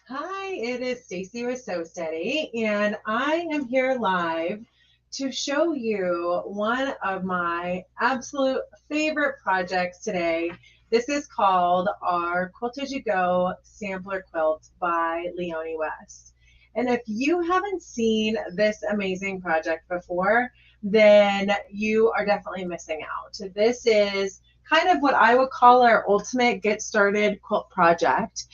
Hi, it is Stacy with So Steady, and I am here live to show you one of my absolute favorite projects today. This is called our Quilt As You Go Sampler Quilt by Leonie West. And if you haven't seen this amazing project before, then you are definitely missing out. This is kind of what I would call our ultimate get started quilt project.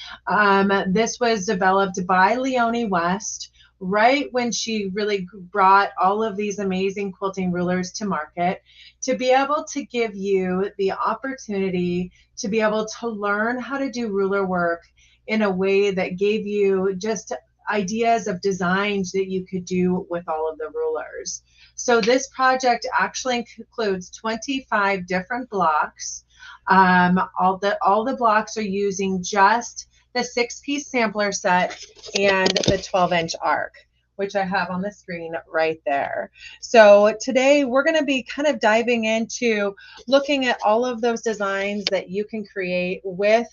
This was developed by Leonie West right when she really brought all of these amazing quilting rulers to market to be able to give you the opportunity to be able to learn how to do ruler work in a way that gave you just ideas of designs that you could do with all of the rulers. So this project actually includes 25 different blocks. All the blocks are using just the 6-piece sampler set and the 12-inch arc, which I have on the screen right there. So today we're going to be kind of diving into looking at all of those designs that you can create with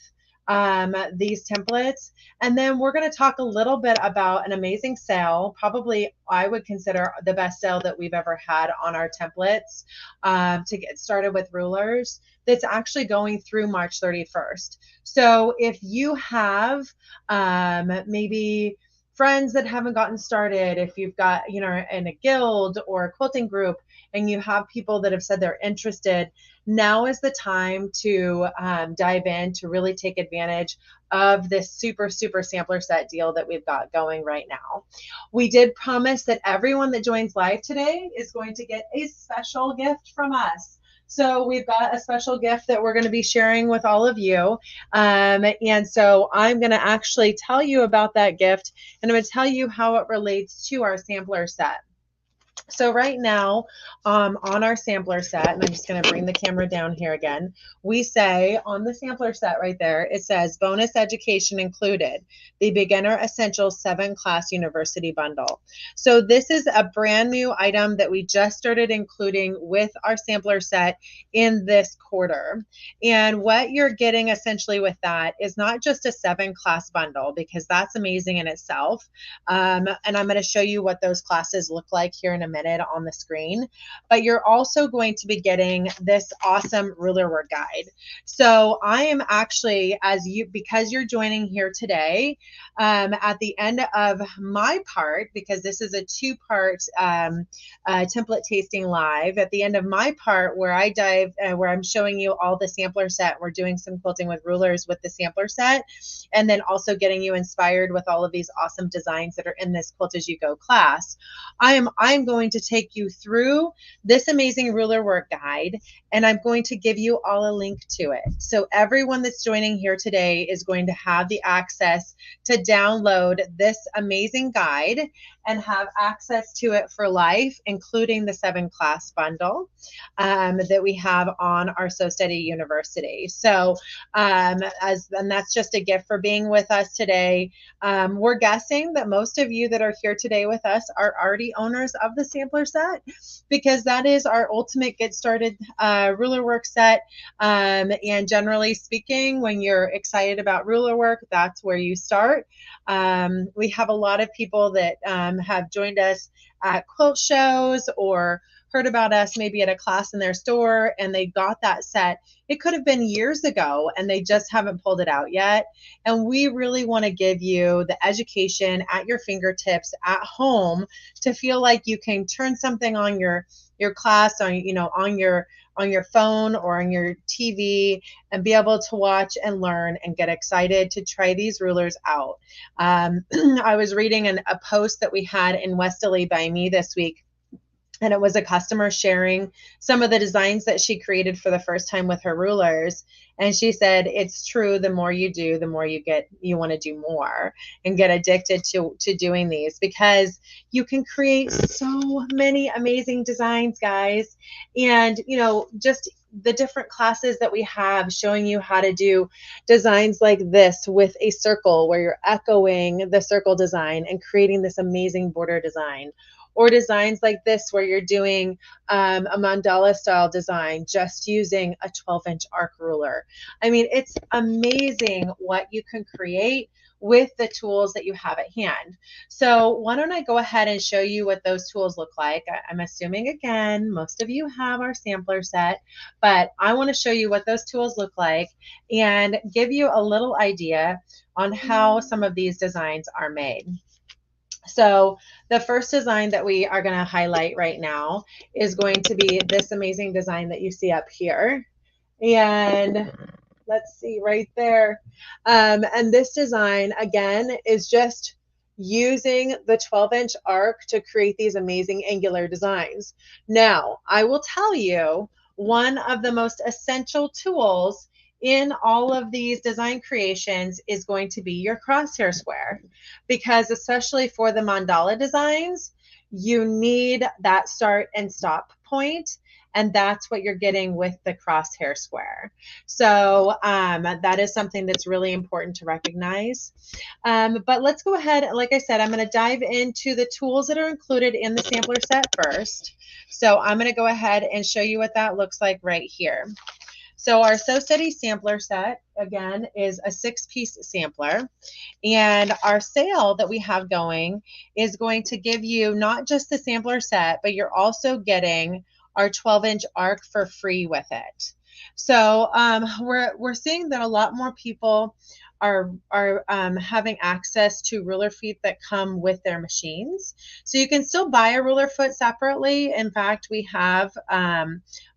these templates. And then we're going to talk a little bit about an amazing sale, probably I would consider the best sale that we've ever had on our templates to get started with rulers. That's actually going through March 31st. So if you have maybe friends that haven't gotten started, if you've got, in a guild or a quilting group, and you have people that have said they're interested, now is the time to dive in to really take advantage of this super, super sampler set deal that we've got going right now. We did promise that everyone that joins live today is going to get a special gift from us. So we've got a special gift that we're going to be sharing with all of you. And so I'm going to actually tell you about that gift, and I'm going to tell you how it relates to our sampler set. So right now, on our sampler set, and I'm just going to bring the camera down here again, we say on the sampler set right there, it says bonus education included, the beginner essentials 7-class university bundle. So this is a brand new item that we just started including with our sampler set in this quarter. And what you're getting essentially with that is not just a 7-class bundle, because that's amazing in itself. And I'm going to show you what those classes look like here in a minute on the screen, but you're also going to be getting this awesome ruler work guide. So I am actually, because you're joining here today, at the end of my part, because this is a 2-part template tasting live, at the end of my part where I dive, where I'm showing you all the sampler set, we're doing some quilting with rulers with the sampler set, and then also getting you inspired with all of these awesome designs that are in this Quilt As You Go class. I'm going to take you through this amazing ruler work guide, and I'm going to give you all a link to it. So everyone that's joining here today is going to have the access to download this amazing guide and have access to it for life, including the 7-class bundle that we have on our So Steady University. So and that's just a gift for being with us today. We're guessing that most of you that are here today with us are already owners of the sampler set, because that is our ultimate get started ruler work set. And generally speaking, when you're excited about ruler work, that's where you start. We have a lot of people that have joined us at quilt shows or heard about us maybe at a class in their store, and they got that set. It could have been years ago and they just haven't pulled it out yet. And we really want to give you the education at your fingertips at home to feel like you can turn something on your class, on on your phone or on your TV, and be able to watch and learn and get excited to try these rulers out. I was reading a post that we had in Westerly by me this week, and it was a customer sharing some of the designs that she created for the first time with her rulers. And she said, it's true, the more you do, the more you want to do more and get addicted to doing these, because you can create so many amazing designs, guys. And, just the different classes that we have showing you how to do designs like this with a circle where you're echoing the circle design and creating this amazing border design, or designs like this where you're doing a mandala style design just using a 12-inch arc ruler. I mean, it's amazing what you can create with the tools that you have at hand. So why don't I go ahead and show you what those tools look like. I'm assuming, again, most of you have our sampler set, but I want to show you what those tools look like and give you a little idea on how some of these designs are made. So the first design that we are going to highlight right now is going to be this amazing design that you see up here. And let's see right there. And this design, again, is just using the 12-inch arc to create these amazing angular designs. Now, I will tell you, one of the most essential tools in all of these design creations is going to be your crosshair square, because especially for the mandala designs, you need that start and stop point, and that's what you're getting with the crosshair square. So that is something that's really important to recognize. But let's go ahead. Like I said, I'm going to dive into the tools that are included in the sampler set first. So I'm going to go ahead and show you what that looks like right here. So our So Steady sampler set, again, is a 6-piece sampler. And our sale that we have going is going to give you not just the sampler set, but you're also getting our 12-inch arc for free with it. So we're seeing that a lot more people are having access to ruler feet that come with their machines. So you can still buy a ruler foot separately. In fact, we have a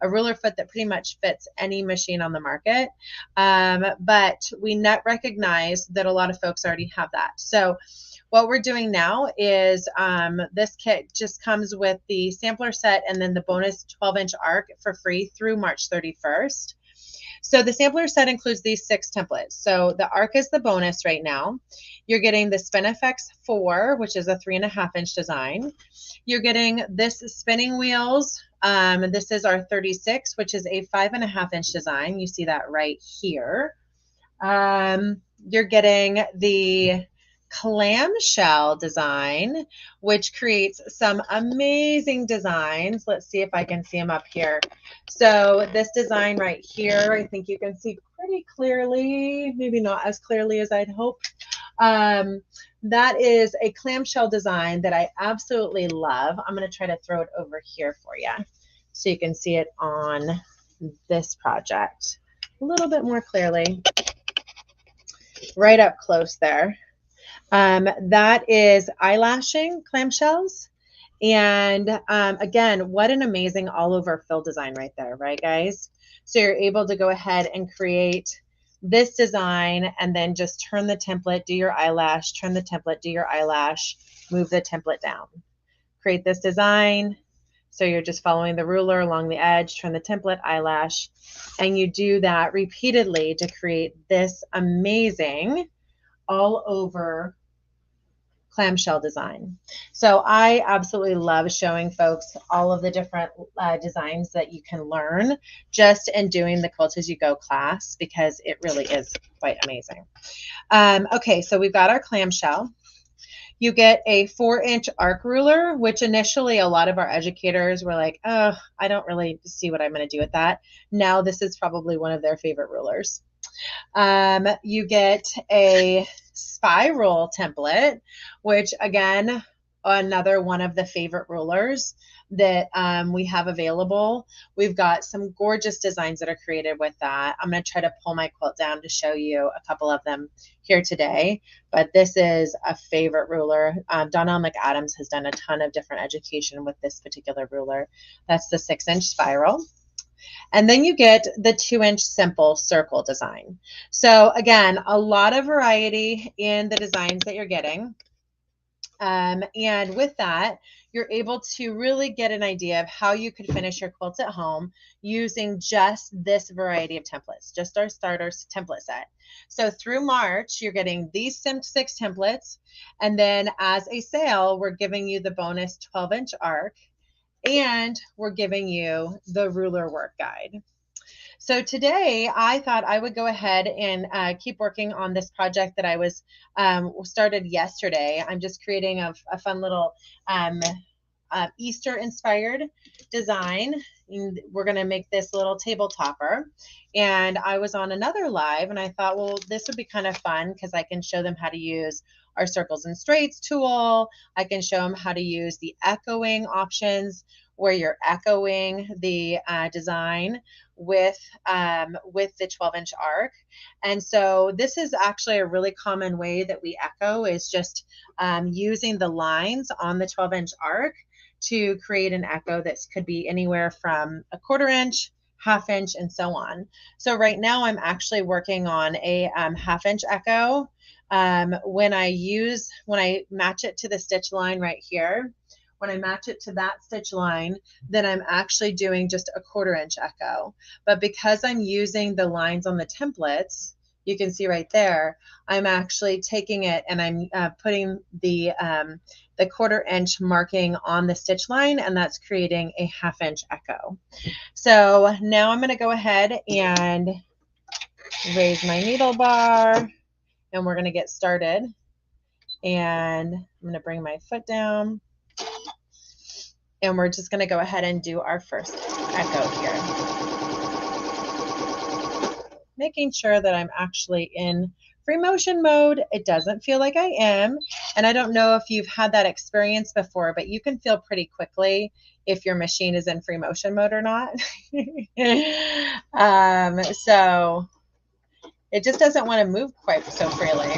ruler foot that pretty much fits any machine on the market. But we recognize that a lot of folks already have that. So what we're doing now is this kit just comes with the sampler set and then the bonus 12-inch arc for free through March 31st. So the sampler set includes these 6 templates. So the arc is the bonus right now. You're getting the SpinFX 4, which is a 3.5-inch design. You're getting this spinning wheels. This is our 36, which is a 5.5-inch design. You see that right here. You're getting the clamshell design, which creates some amazing designs. Let's see if I can see them up here. So this design right here, I think you can see pretty clearly, maybe not as clearly as I'd hope. That is a clamshell design that I absolutely love. I'm going to try to throw it over here for you so you can see it on this project a little bit more clearly. Right up close there. That is eyelashing clamshells. And again, what an amazing all over fill design right there, right guys? So you're able to go ahead and create this design and then just turn the template, do your eyelash, turn the template, do your eyelash, move the template down. Create this design. So you're just following the ruler along the edge, turn the template, eyelash, and you do that repeatedly to create this amazing all over clamshell design. So I absolutely love showing folks all of the different designs that you can learn just in doing the Quilt As You Go class, because it really is quite amazing. Okay, so we've got our clamshell. You get a 4-inch arc ruler, which initially a lot of our educators were like, oh, I don't really see what I'm going to do with that. Now this is probably one of their favorite rulers. You get a spiral template, which again, another one of the favorite rulers that we have available. We've got some gorgeous designs that are created with that. I'm going to try to pull my quilt down to show you a couple of them here today, but this is a favorite ruler. Donnell McAdams has done a ton of different education with this particular ruler. That's the 6-inch spiral. And then you get the 2-inch simple circle design. So again, a lot of variety in the designs that you're getting. And with that, you're able to really get an idea of how you could finish your quilts at home using just this variety of templates, just our starter template set. So through March, you're getting these 6 templates. And then as a sale, we're giving you the bonus 12-inch arc. And we're giving you the ruler work guide. So today I thought I would go ahead and keep working on this project that I was started yesterday. I'm just creating a fun little Easter inspired design. And we're going to make this little table topper. And I was on another live and I thought, well, this would be kind of fun because I can show them how to use our circles and straights tool. I can show them how to use the echoing options where you're echoing the design with the 12-inch arc. And so this is actually a really common way that we echo, is just using the lines on the 12-inch arc to create an echo that could be anywhere from a 1/4 inch, 1/2 inch, and so on. So right now I'm actually working on a 1/2 inch echo. When I match it to the stitch line right here, when I match it to that stitch line, then I'm actually doing just a 1/4 inch echo. But because I'm using the lines on the templates, you can see right there, I'm actually taking it and I'm putting the 1/4 inch marking on the stitch line, and that's creating a 1/2 inch echo. So now I'm going to go ahead and raise my needle bar, and we're going to get started. And I'm going to bring my foot down, and we're just going to go ahead and do our first echo here. Making sure that I'm actually in free motion mode. It doesn't feel like I am. And I don't know if you've had that experience before, but you can feel pretty quickly if your machine is in free motion mode or not. So it just doesn't want to move quite so freely.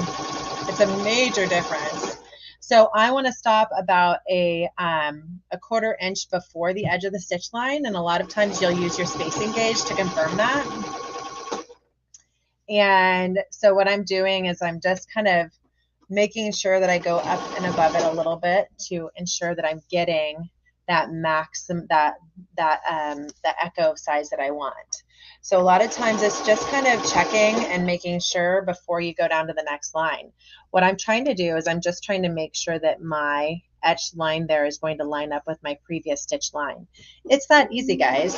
It's a major difference. So I want to stop about a 1/4 inch before the edge of the stitch line. And a lot of times you'll use your spacing gauge to confirm that. And so what I'm doing is I'm just kind of making sure that I go up and above it a little bit to ensure that I'm getting that maximum, that echo size that I want. So a lot of times it's just kind of checking and making sure before you go down to the next line. What I'm trying to do is I'm just trying to make sure that my etched line there is going to line up with my previous stitch line. It's that easy, guys.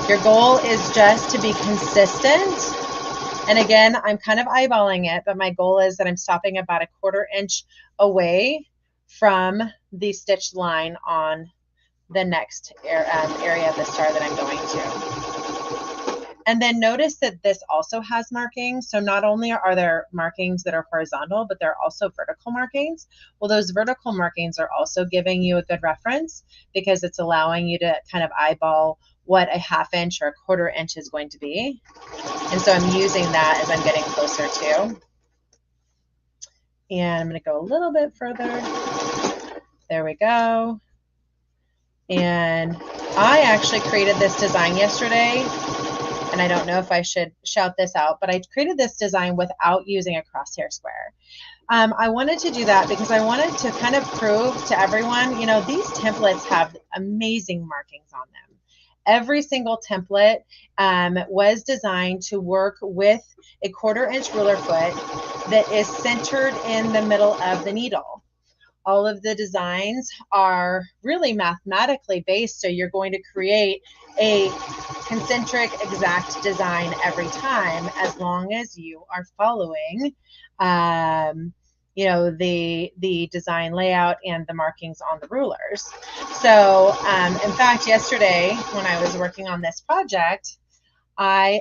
Your goal is just to be consistent. And again, I'm kind of eyeballing it, but my goal is that I'm stopping about a 1/4 inch away from the stitched line on the next area of the star that I'm going to. And then notice that this also has markings. So not only are there markings that are horizontal, but there are also vertical markings. Well, those vertical markings are also giving you a good reference because it's allowing you to kind of eyeball what a 1/2 inch or a 1/4 inch is going to be. And so I'm using that as I'm getting closer to. And I'm going to go a little bit further. There we go. And I actually created this design yesterday. And I don't know if I should shout this out, but I created this design without using a crosshair square. I wanted to do that because I wanted to kind of prove to everyone, you know, these templates have amazing markings on them. Every single template was designed to work with a 1/4 inch ruler foot that is centered in the middle of the needle. All of the designs are really mathematically based, so you're going to create a concentric exact design every time as long as you are following you know, the design layout and the markings on the rulers. So in fact, yesterday when I was working on this project, I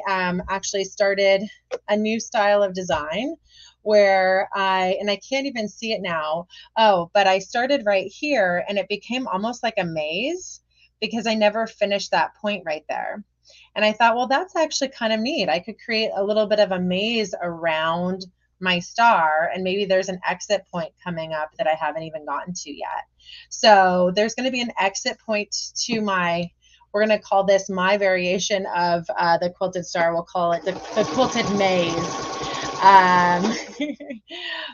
actually started a new style of design where and I can't even see it now. Oh, but I started right here and it became almost like a maze because I never finished that point right there. And I thought, well, that's actually kind of neat. I could create a little bit of a maze around my star, and maybe there's an exit point coming up that I haven't even gotten to yet. So there's going to be an exit point to my, we're going to call this my variation of the quilted star. We'll call it the quilted maze.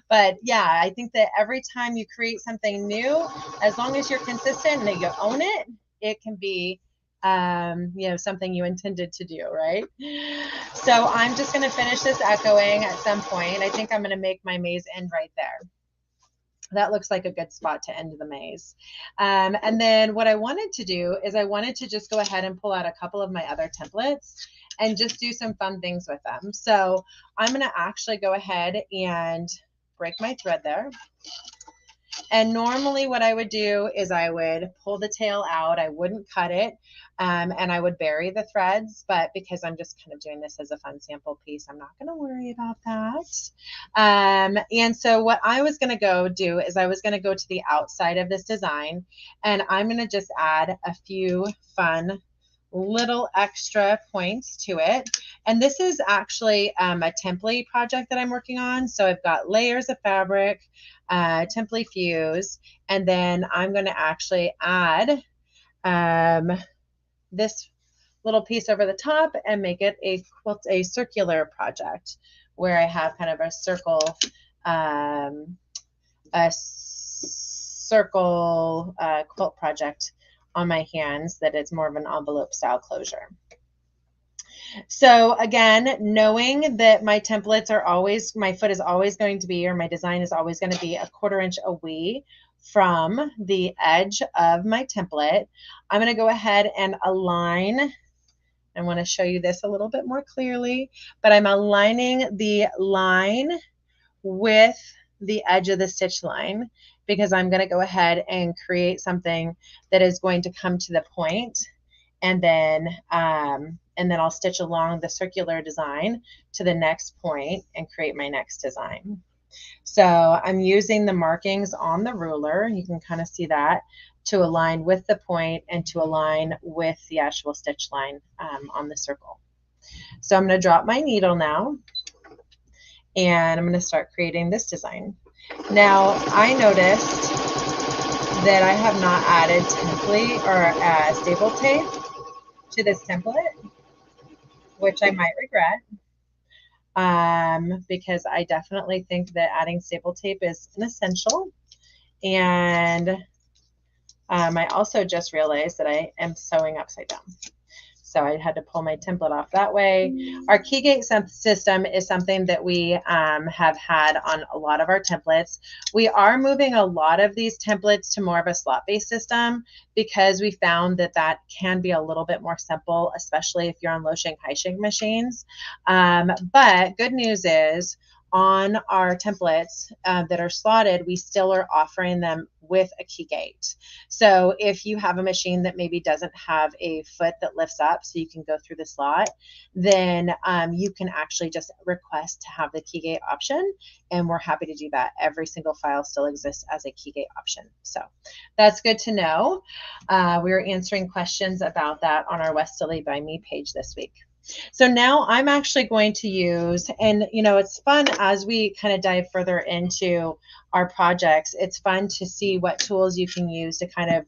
But yeah, I think that every time you create something new, as long as you're consistent and you own it, it can be you know, something you intended to do, right? So I'm just going to finish this echoing at some point. I think I'm going to make my maze end right there. That looks like a good spot to end the maze. And then what I wanted to do is I wanted to just go ahead and pull out a couple of my other templates and just do some fun things with them. So I'm going to actually go ahead and break my thread there. And normally what I would do is I would pull the tail out. I wouldn't cut it, and I would bury the threads. But because I'm just kind of doing this as a fun sample piece, I'm not going to worry about that. And so what I was going to go do is I was going to go to the outside of this design, and I'm going to just add a few fun little extra points to it. And this is actually a template project that I'm working on. So I've got layers of fabric, template fuse, and then I'm going to actually add this little piece over the top and make it a circular project where I have kind of a circle quilt project on my hands that is more of an envelope style closure. So again, knowing that my templates are always, my foot is always going to be, or my design is always going to be a 1/4 inch away from the edge of my template, I'm going to go ahead and align. I want to show you this a little bit more clearly, but I'm aligning the line with the edge of the stitch line, because I'm going to go ahead and create something that is going to come to the point, and then I'll stitch along the circular design to the next point and create my next design. So I'm using the markings on the ruler, you can kind of see that, to align with the point and to align with the actual stitch line on the circle. So I'm going to drop my needle now, and I'm going to start creating this design. Now I noticed that I have not added template or staple tape to this template, which I might regret, because I definitely think that adding staple tape is an essential. And I also just realized that I am sewing upside down. So I had to pull my template off that way. Our key gate system is something that we have had on a lot of our templates. We are moving a lot of these templates to more of a slot-based system, because we found that that can be a little bit more simple, especially if you're on low shank, high shank machines. But good news is, on our templates that are slotted, we still are offering them with a key gate. So if you have a machine that maybe doesn't have a foot that lifts up so you can go through the slot, then you can actually just request to have the key gate option, and we're happy to do that. Every single file still exists as a key gate option. So that's good to know. We were answering questions about that on our Westerly by Me page this week. So now I'm actually going to use, and you know, it's fun as we kind of dive further into our projects, it's fun to see what tools you can use to kind of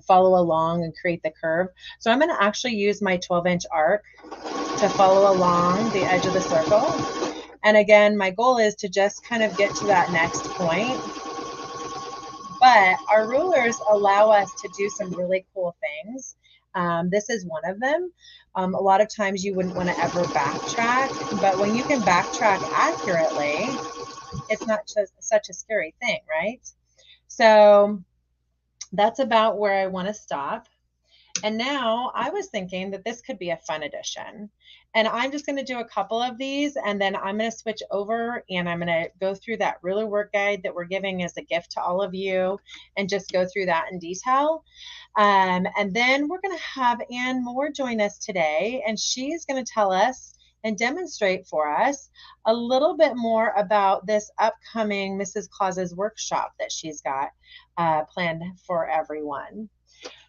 follow along and create the curve. So I'm going to actually use my 12-inch arc to follow along the edge of the circle. And again, my goal is to just kind of get to that next point. But our rulers allow us to do some really cool things. This is one of them. A lot of times you wouldn't want to ever backtrack, but when you can backtrack accurately, it's not just such a scary thing, right? So that's about where I want to stop. And now I was thinking that this could be a fun addition. And I'm just going to do a couple of these, and then I'm going to switch over and I'm going to go through that ruler work guide that we're giving as a gift to all of you, and just go through that in detail. And then we're going to have Ann Moore join us today, and she's going to tell us and demonstrate for us a little bit more about this upcoming Mrs. Claus's workshop that she's got planned for everyone.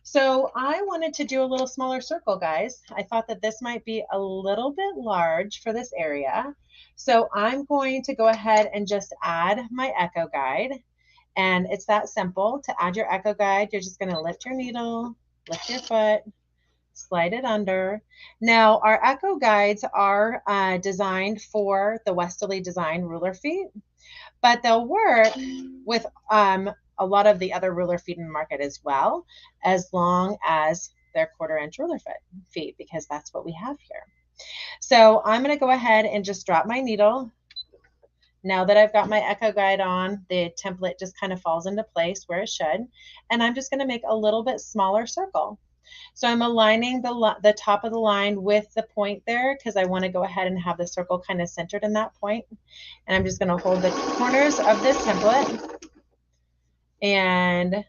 So I wanted to do a little smaller circle, guys. I thought that this might be a little bit large for this area. So I'm going to go ahead and just add my echo guide. And it's that simple. To add your echo guide, you're just going to lift your needle, lift your foot, slide it under. Now, our echo guides are designed for the Westerly Design ruler feet, but they'll work with a lot of the other ruler feet in the market as well, as long as they're 1/4 inch ruler feet, because that's what we have here. So I'm going to go ahead and just drop my needle. Now that I've got my echo guide on, the template just kind of falls into place where it should. And I'm just going to make a little bit smaller circle. So I'm aligning the top of the line with the point there, because I want to go ahead and have the circle kind of centered in that point. And I'm just going to hold the corners of this template And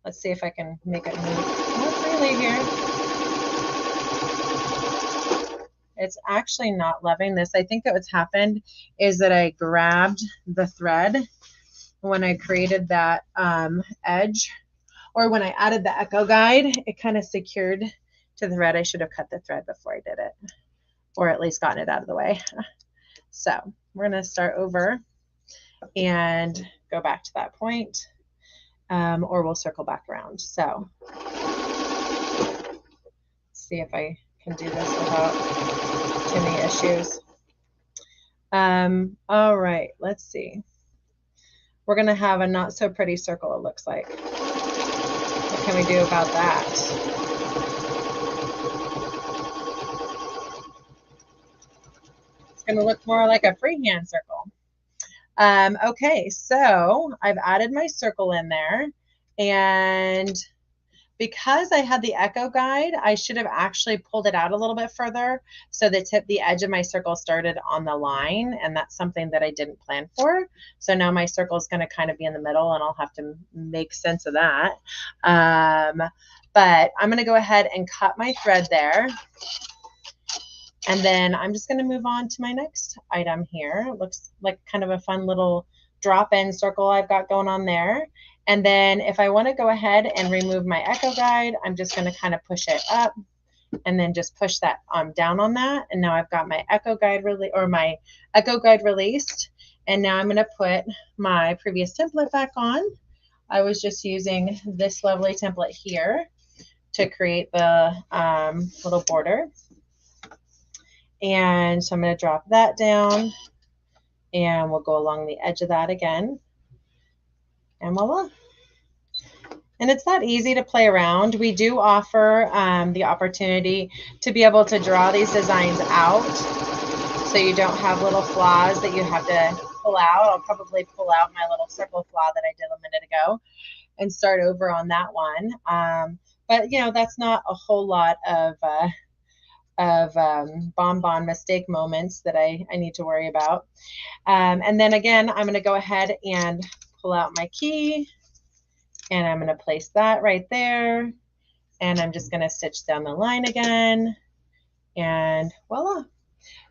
let's see if I can make it move more freely here. It's actually not loving this. I think that what's happened is that I grabbed the thread when I created that edge, or when I added the echo guide, it kind of secured to the thread. I should have cut the thread before I did it, or at least gotten it out of the way. So we're going to start over and go back to that point, or we'll circle back around. So let's see if I can do this without too many issues. All right, let's see. We're going to have a not so pretty circle, it looks like. What can we do about that? It's going to look more like a freehand circle. Okay, so I've added my circle in there, and because I had the echo guide, I should have actually pulled it out a little bit further so the edge of my circle started on the line, and that's something that I didn't plan for. So now my circle is going to kind of be in the middle, and I'll have to make sense of that. But I'm going to go ahead and cut my thread there. And then I'm just going to move on to my next item here. It looks like kind of a fun little drop-in circle I've got going on there. And then if I want to go ahead and remove my echo guide, I'm just going to kind of push it up and then just push that down on that. And now I've got my echo guide released. And now I'm going to put my previous template back on. I was just using this lovely template here to create the little border. And so I'm going to drop that down, and we'll go along the edge of that again, and voila. And it's that easy to play around. We do offer the opportunity to be able to draw these designs out, so you don't have little flaws that you have to pull out. I'll probably pull out my little circle flaw that I did a minute ago and start over on that one. But you know, that's not a whole lot of bonbon mistake moments that I need to worry about. And then again, I'm going to go ahead and pull out my key, and I'm going to place that right there, and I'm just going to stitch down the line again, and voila.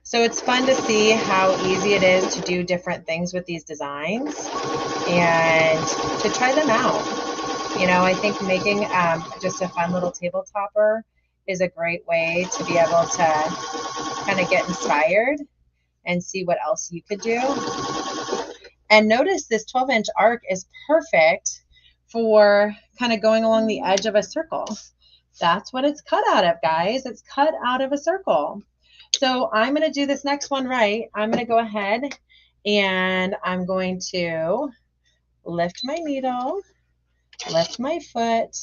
So it's fun to see how easy it is to do different things with these designs and to try them out. You know, I think making just a fun little table topper is a great way to be able to kind of get inspired and see what else you could do. And notice this 12-inch arc is perfect for kind of going along the edge of a circle. That's what it's cut out of, guys. It's cut out of a circle. So I'm going to do this next one right. I'm going to go ahead and I'm going to lift my needle, lift my foot.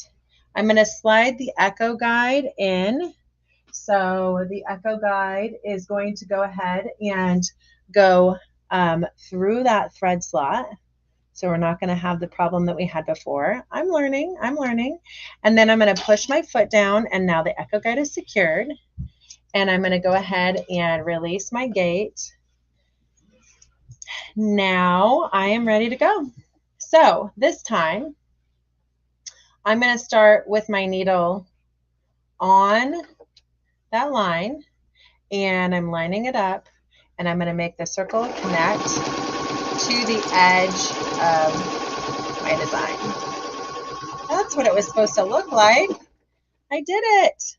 I'm going to slide the echo guide in. So the echo guide is going to go ahead and go through that thread slot. So we're not going to have the problem that we had before. I'm learning. And then I'm going to push my foot down, and now the echo guide is secured. And I'm going to go ahead and release my gate. Now I am ready to go. So this time, I'm going to start with my needle on that line, and I'm lining it up, and I'm going to make the circle connect to the edge of my design. That's what it was supposed to look like. I did it.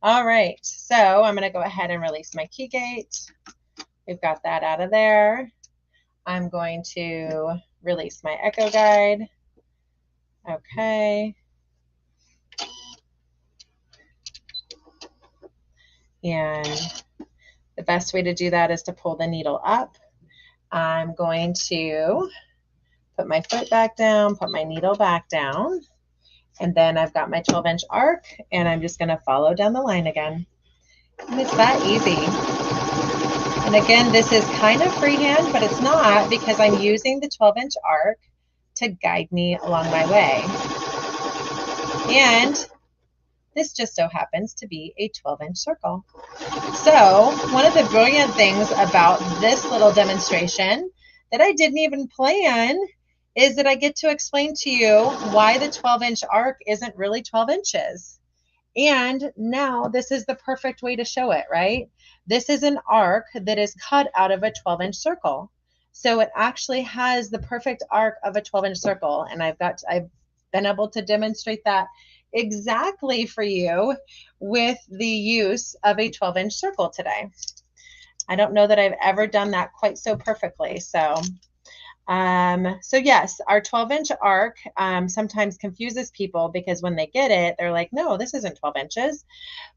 All right, so I'm going to go ahead and release my key gate. We've got that out of there. I'm going to release my echo guide. Okay. And the best way to do that is to pull the needle up. I'm going to put my foot back down, put my needle back down, and then I've got my 12-inch arc, and I'm just going to follow down the line again. And it's that easy. And again, this is kind of freehand, but it's not, because I'm using the 12-inch arc to guide me along my way. And this just so happens to be a 12-inch circle. So one of the brilliant things about this little demonstration that I didn't even plan is that I get to explain to you why the 12-inch arc isn't really 12 inches. And now this is the perfect way to show it, right? This is an arc that is cut out of a 12-inch circle. So it actually has the perfect arc of a 12-inch circle. And I've been able to demonstrate that exactly for you with the use of a 12-inch circle today. I don't know that I've ever done that quite so perfectly. So yes, our 12-inch arc sometimes confuses people because when they get it, they're like, no, this isn't 12 inches,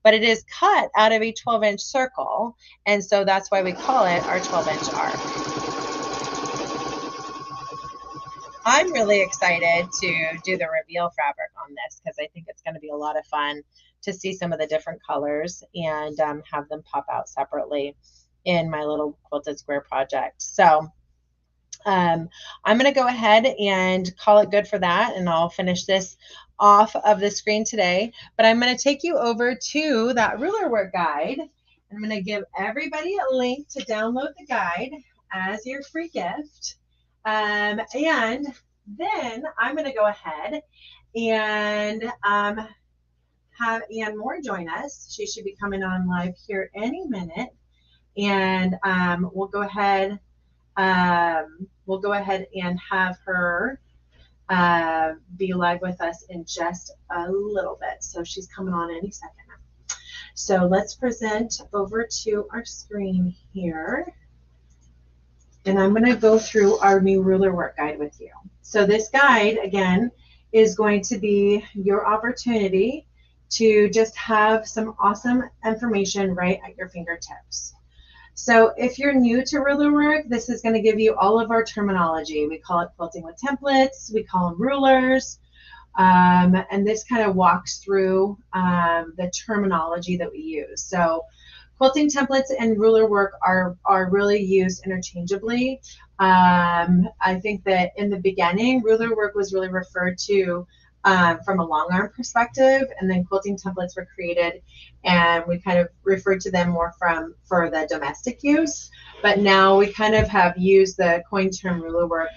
but it is cut out of a 12-inch circle. And so that's why we call it our 12-inch arc. I'm really excited to do the reveal fabric on this because I think it's going to be a lot of fun to see some of the different colors and have them pop out separately in my little quilted square project. So I'm going to go ahead and call it good for that, and I'll finish this off of the screen today. But I'm going to take you over to that ruler work guide. I'm going to give everybody a link to download the guide as your free gift. And then I'm going to go ahead and have Ann Moore join us. She should be coming on live here any minute. And we'll go ahead and have her be live with us in just a little bit. So she's coming on any second. So let's present over to our screen here. And I'm going to go through our new ruler work guide with you. So this guide, again, is going to be your opportunity to just have some awesome information right at your fingertips. So if you're new to ruler work, this is going to give you all of our terminology. We call it quilting with templates. We call them rulers. And this kind of walks through the terminology that we use. So quilting templates and ruler work are really used interchangeably. I think that in the beginning, ruler work was really referred to from a long arm perspective, and then quilting templates were created, and we kind of referred to them more for the domestic use. But now we kind of have used the coined term ruler work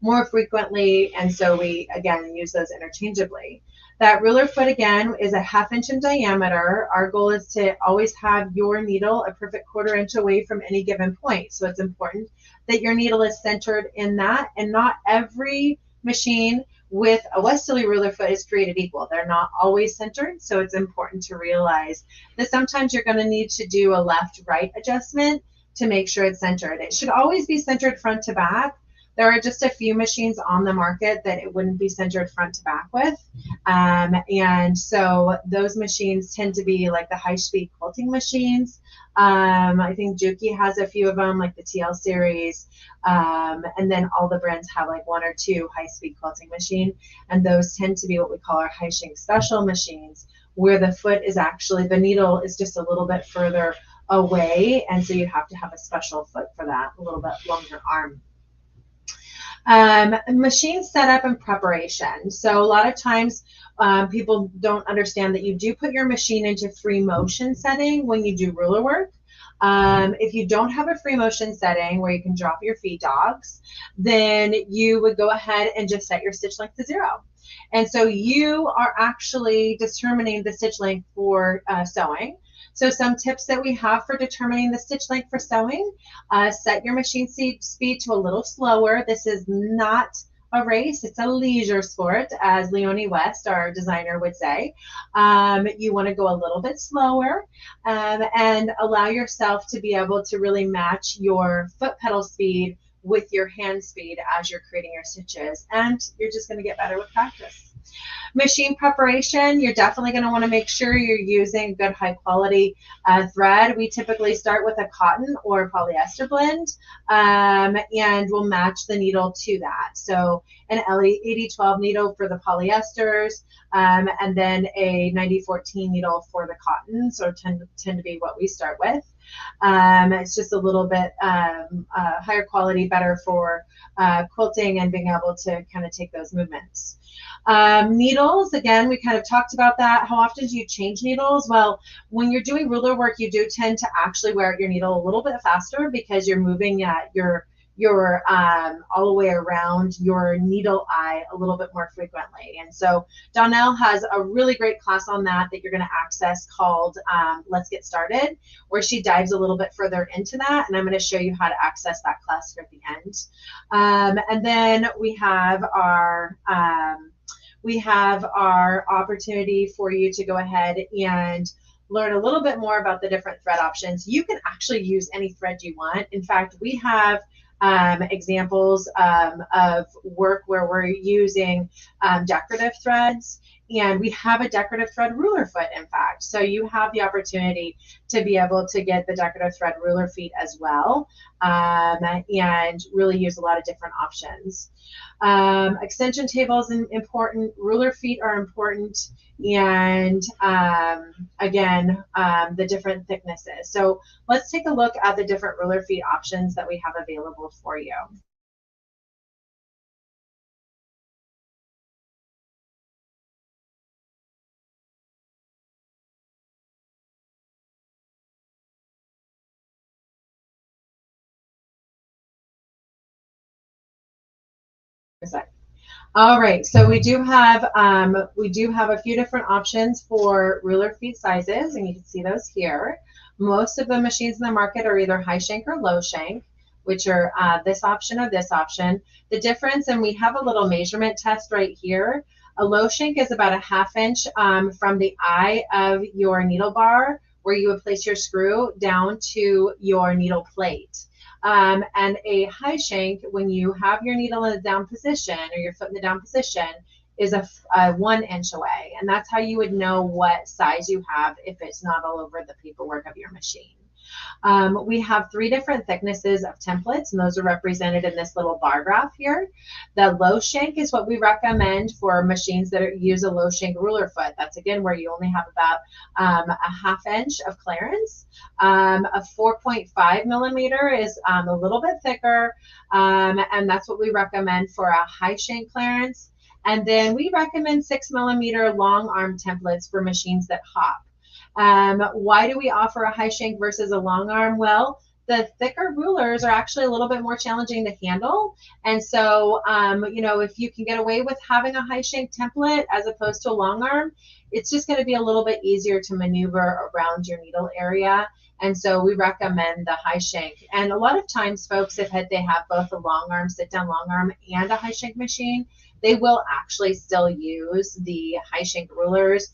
more frequently, and so we again use those interchangeably. That ruler foot again is a 1/2 inch in diameter. Our goal is to always have your needle a perfect 1/4 inch away from any given point. So it's important that your needle is centered in that, and not every machine with a westerly ruler foot is created equal. They're not always centered, so it's important to realize that sometimes you're going to need to do a left-right adjustment to make sure it's centered. It should always be centered front to back. There are just a few machines on the market that it wouldn't be centered front to back with. And so those machines tend to be like the high-speed quilting machines. I think Juki has a few of them, like the TL series. And then all the brands have like 1 or 2 high-speed quilting machine. And those tend to be what we call our high shank special machines, where the foot is actually, the needle is just a little bit further away. And so you have to have a special foot for that, a little bit longer arm. Machine setup and preparation. So a lot of times people don't understand that you do put your machine into free motion setting when you do ruler work. If you don't have a free motion setting where you can drop your feed dogs, then you would go ahead and just set your stitch length to 0. And so you are actually determining the stitch length for sewing. So some tips that we have for determining the stitch length for sewing: set your machine speed to a little slower. This is not a race, it's a leisure sport, as Leonie West, our designer, would say. You want to go a little bit slower and allow yourself to be able to really match your foot pedal speed with your hand speed as you're creating your stitches, and you're just going to get better with practice. Machine preparation, you're definitely going to want to make sure you're using good high quality thread. We typically start with a cotton or polyester blend, and we'll match the needle to that. So an L8012 needle for the polyesters, and then a 9014 needle for the cottons, or tend to be what we start with. It's just a little bit higher quality, better for quilting and being able to kind of take those movements. Needles, again, we kind of talked about that. How often do you change needles? Well, when you're doing ruler work, you do tend to actually wear out your needle a little bit faster because you're moving your all the way around your needle eye a little bit more frequently. And so Donnell has a really great class on that you're going to access called Let's Get Started, where she dives a little bit further into that, and I'm going to show you how to access that class here at the end. And then we have our opportunity for you to go ahead and learn a little bit more about the different thread options. You can actually use any thread you want. In fact, we have examples of work where we're using decorative threads, and we have a decorative thread ruler foot, in fact. So you have the opportunity to be able to get the decorative thread ruler feet as well, and really use a lot of different options. Extension tables are important, ruler feet are important, and again, the different thicknesses. So let's take a look at the different ruler feet options that we have available for you. All right, so we do have a few different options for ruler feet sizes, and you can see those here. Most of the machines in the market are either high shank or low shank, which are this option or this option. The difference, and we have a little measurement test right here. A low shank is about a 1/2 inch from the eye of your needle bar, where you would place your screw, down to your needle plate. And a high shank, when you have your needle in the down position or your foot in the down position, is a 1 inch away. And that's how you would know what size you have if it's not all over the paperwork of your machine. We have 3 different thicknesses of templates, and those are represented in this little bar graph here. The low shank is what we recommend for machines that use a low shank ruler foot. That's again where you only have about a 1/2 inch of clearance. A 4.5 millimeter is a little bit thicker, and that's what we recommend for a high shank clearance. And then we recommend 6 millimeter long arm templates for machines that hop. Why do we offer a high shank versus a long arm? Well, the thicker rulers are actually a little bit more challenging to handle. And so, you know, if you can get away with having a high shank template as opposed to a long arm, it's just going to be a little bit easier to maneuver around your needle area. And so we recommend the high shank. And a lot of times folks, if they have both a long arm, sit down long arm, and a high shank machine, they will actually still use the high shank rulers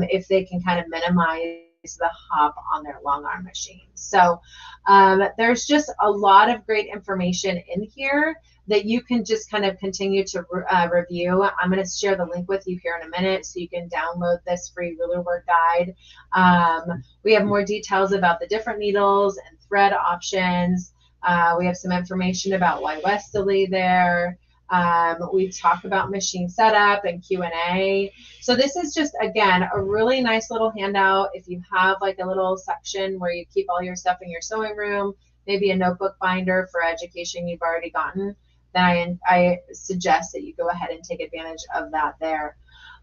if they can kind of minimize the hop on their long arm machines. So there's just a lot of great information in here that you can just kind of continue to review. I'm going to share the link with you here in a minute so you can download this free ruler work guide. We have more details about the different needles and thread options. We have some information about why Westerly there. We talk about machine setup and Q&A. So this is just, again, a really nice little handout. If you have like a little section where you keep all your stuff in your sewing room, maybe a notebook binder for education you've already gotten, then I suggest that you go ahead and take advantage of that there.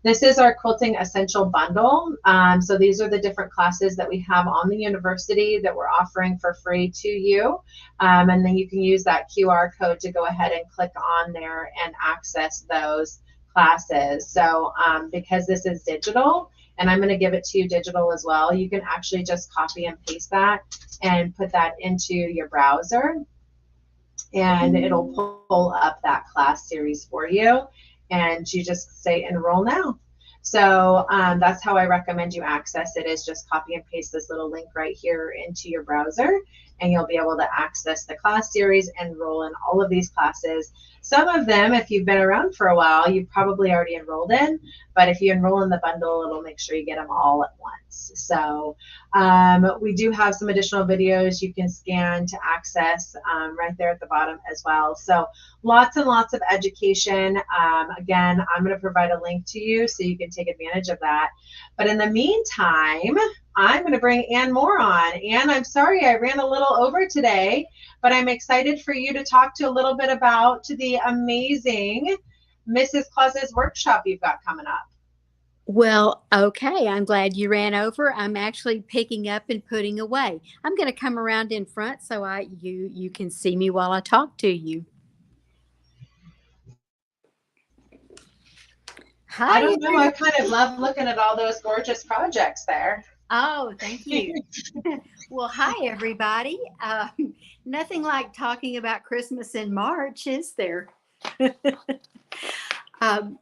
This is our Quilting Essential Bundle. So these are the different classes that we have on the university that we're offering for free to you. And then you can use that QR code to go ahead and click on there and access those classes. So because this is digital, and I'm going to give it to you digital as well, you can actually just copy and paste that and put that into your browser. And it'll pull up that class series for you. And you just say enroll now. So that's how I recommend you access it, is just copy and paste this little link right here into your browser, and you'll be able to access the class series and enroll in all of these classes. Some of them, if you've been around for a while, you've probably already enrolled in, but if you enroll in the bundle, it'll make sure you get them all at once. So we do have some additional videos you can scan to access right there at the bottom as well. So lots and lots of education. Again, I'm going to provide a link to you so you can take advantage of that. But in the meantime, I'm going to bring Ann Moore on. Ann, I'm sorry I ran a little over today, but I'm excited for you to talk to a little bit about the amazing Mrs. Claus's workshop you've got coming up. Well, okay. I'm glad you ran over. I'm actually picking up and putting away. I'm going to come around in front so you can see me while I talk to you. I Hi, don't know. I everybody. kind of love looking at all those gorgeous projects there. Oh, thank you. Well, hi, everybody. Nothing like talking about Christmas in March, is there? um,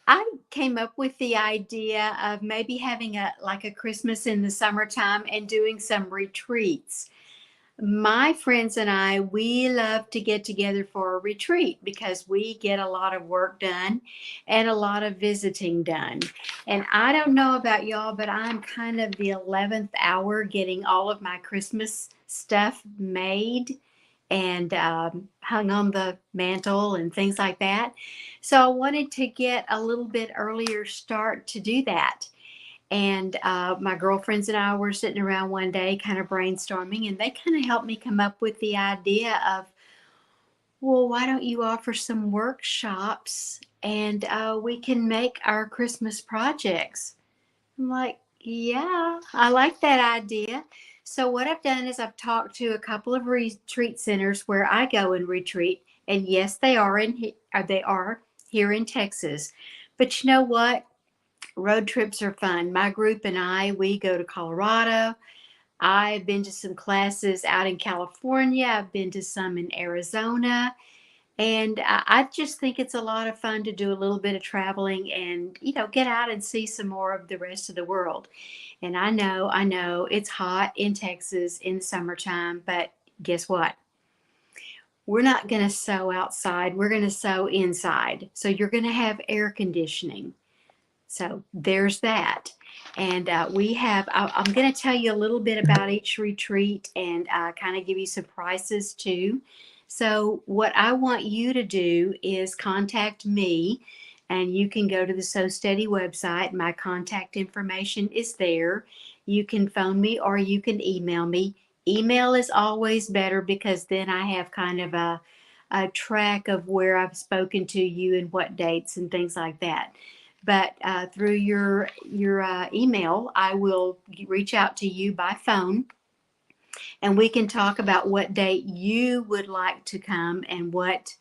I came up with the idea of maybe having a Christmas in the summertime and doing some retreats. My friends and I, we love to get together for a retreat because we get a lot of work done and a lot of visiting done. And I don't know about y'all, but I'm kind of the 11th hour getting all of my Christmas stuff made and hung on the mantle and things like that. So I wanted to get a little bit earlier start to do that. And my girlfriends and I were sitting around one day, kind of brainstorming, and they kind of helped me come up with the idea of, well, why don't you offer some workshops and we can make our Christmas projects? I'm like, yeah, I like that idea. So, what I've done is I've talked to a couple of retreat centers where I go and retreat. And yes, they are here in Texas. But you know what? Road trips are fun. My group and I, we go to Colorado. I've been to some classes out in California. I've been to some in Arizona. And I just think it's a lot of fun to do a little bit of traveling and, get out and see some more of the rest of the world. And I know it's hot in Texas in the summertime, but guess what? We're not going to sew outside. We're going to sew inside. So you're going to have air conditioning. So there's that. And I'm going to tell you a little bit about each retreat and kind of give you some prices too. So, what I want you to do is contact me, and you can go to the So Steady website. My contact information is there. You can phone me or you can email me. Email is always better because then I have kind of a track of where I've spoken to you and what dates and things like that. But through your email, I will reach out to you by phone, and we can talk about what date you would like to come and what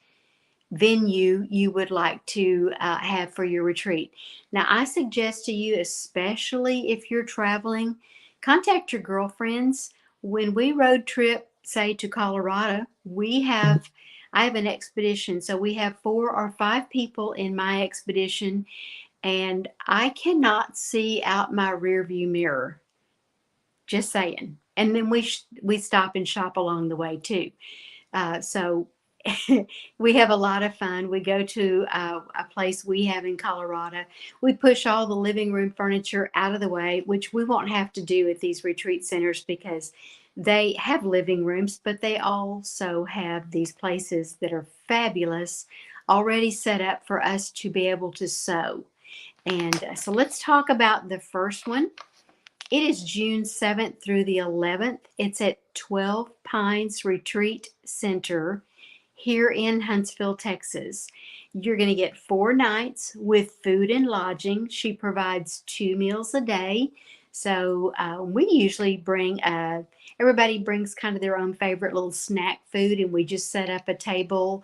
venue you would like to have for your retreat. Now, I suggest to you, especially if you're traveling, contact your girlfriends. When we road trip, say to Colorado, I have an expedition, so we have 4 or 5 people in my expedition, and I cannot see out my rear view mirror. Just saying. And then we stop and shop along the way too. So we have a lot of fun. We go to a place we have in Colorado. We push all the living room furniture out of the way, which we won't have to do at these retreat centers because they have living rooms, but they also have these places that are fabulous, already set up for us to be able to sew. And so let's talk about the first one. It is June 7th through the 11th. It's at 12 Pines Retreat Center here in Huntsville, Texas. You're going to get 4 nights with food and lodging. She provides 2 meals a day. So we usually everybody brings kind of their own favorite little snack food, and we just set up a table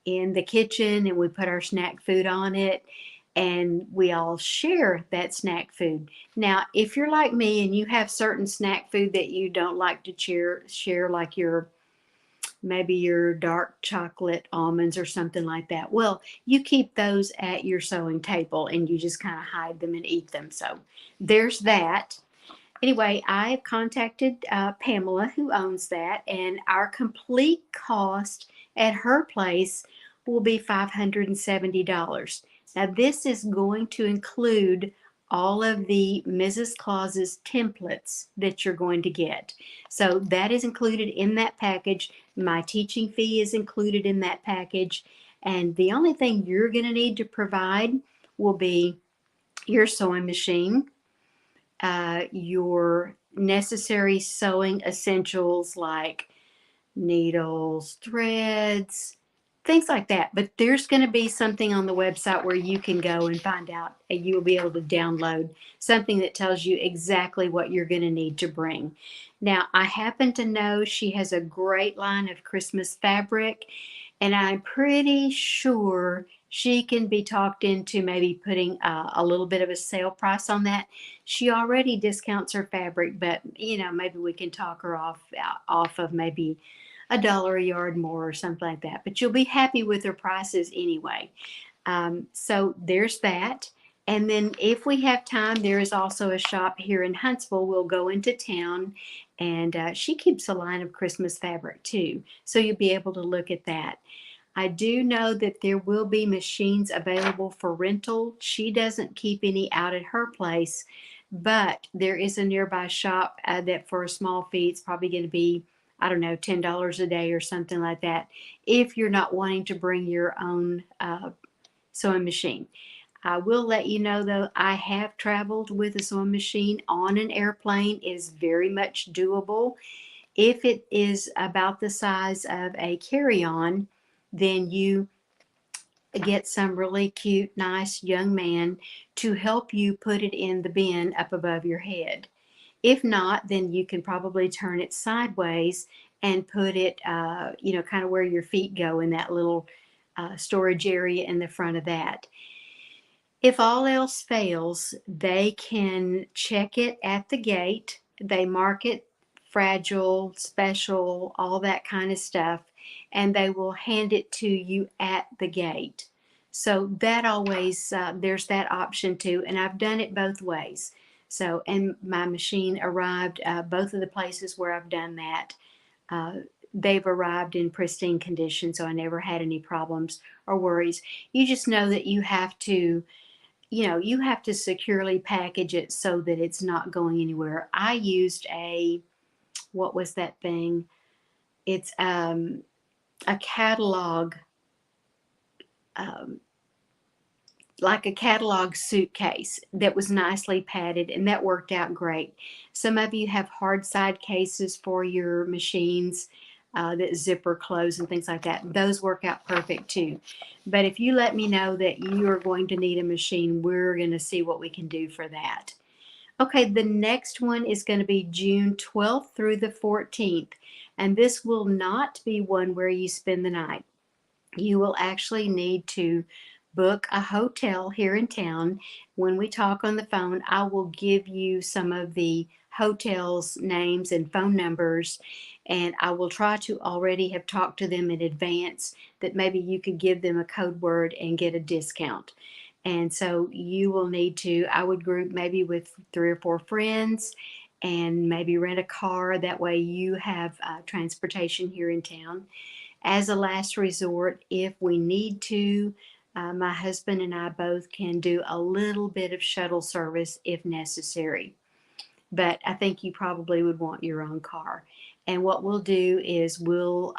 in the kitchen and we put our snack food on it and we all share that snack food. Now, if you're like me and you have certain snack food that you don't like to share like maybe your dark chocolate almonds or something like that. Well, you keep those at your sewing table and you just kind of hide them and eat them. So there's that. Anyway, I've contacted Pamela, who owns that, and our complete cost at her place will be $570. Now, this is going to include all of the Mrs. Claus's templates that you're going to get. So that is included in that package. My teaching fee is included in that package. And the only thing you're going to need to provide will be your sewing machine, your necessary sewing essentials like needles, threads, things like that. But there's going to be something on the website where you can go and find out, and you will be able to download something that tells you exactly what you're going to need to bring. Now, I happen to know she has a great line of Christmas fabric, and I'm pretty sure she can be talked into maybe putting a little bit of a sale price on that. She already discounts her fabric, but maybe we can talk her off of maybe $1 a yard more or something like that. But you'll be happy with her prices anyway. So there's that. And then if we have time, there is also a shop here in Huntsville. We'll go into town, and she keeps a line of Christmas fabric too. So you'll be able to look at that. I do know that there will be machines available for rental. She doesn't keep any out at her place, but there is a nearby shop that for a small fee, it's probably going to be, I don't know, $10 a day or something like that, if you're not wanting to bring your own sewing machine. I will let you know though, I have traveled with a sewing machine on an airplane. It is very much doable. If it is about the size of a carry-on, then you get some really cute, nice young man to help you put it in the bin up above your head. If not, then you can probably turn it sideways and put it, kind of where your feet go in that little storage area in the front of that. If all else fails, they can check it at the gate. They mark it fragile, special, all that kind of stuff, and they will hand it to you at the gate. So that always, there's that option too, and I've done it both ways. So, and my machine arrived, both of the places where I've done that, uh, they've arrived in pristine condition, so I never had any problems or worries. You just know that you have to securely package it so that it's not going anywhere. I used what was that thing? It's a catalog, um, like a catalog suitcase that was nicely padded, and that worked out great. Some of you have hard side cases for your machines that zipper close and things like that. Those work out perfect too. But if you let me know that you are going to need a machine, we're going to see what we can do for that. Okay, the next one is going to be June 12th through the 14th, and this will not be one where you spend the night. You will actually need to book a hotel here in town. When we talk on the phone, I will give you some of the hotels' names and phone numbers, and I will try to already have talked to them in advance that maybe you could give them a code word and get a discount. And so you will need to, I would group maybe with 3 or 4 friends and maybe rent a car. That way you have transportation here in town. As a last resort, if we need to, my husband and I both can do a little bit of shuttle service if necessary. But I think you probably would want your own car. And what we'll do is we'll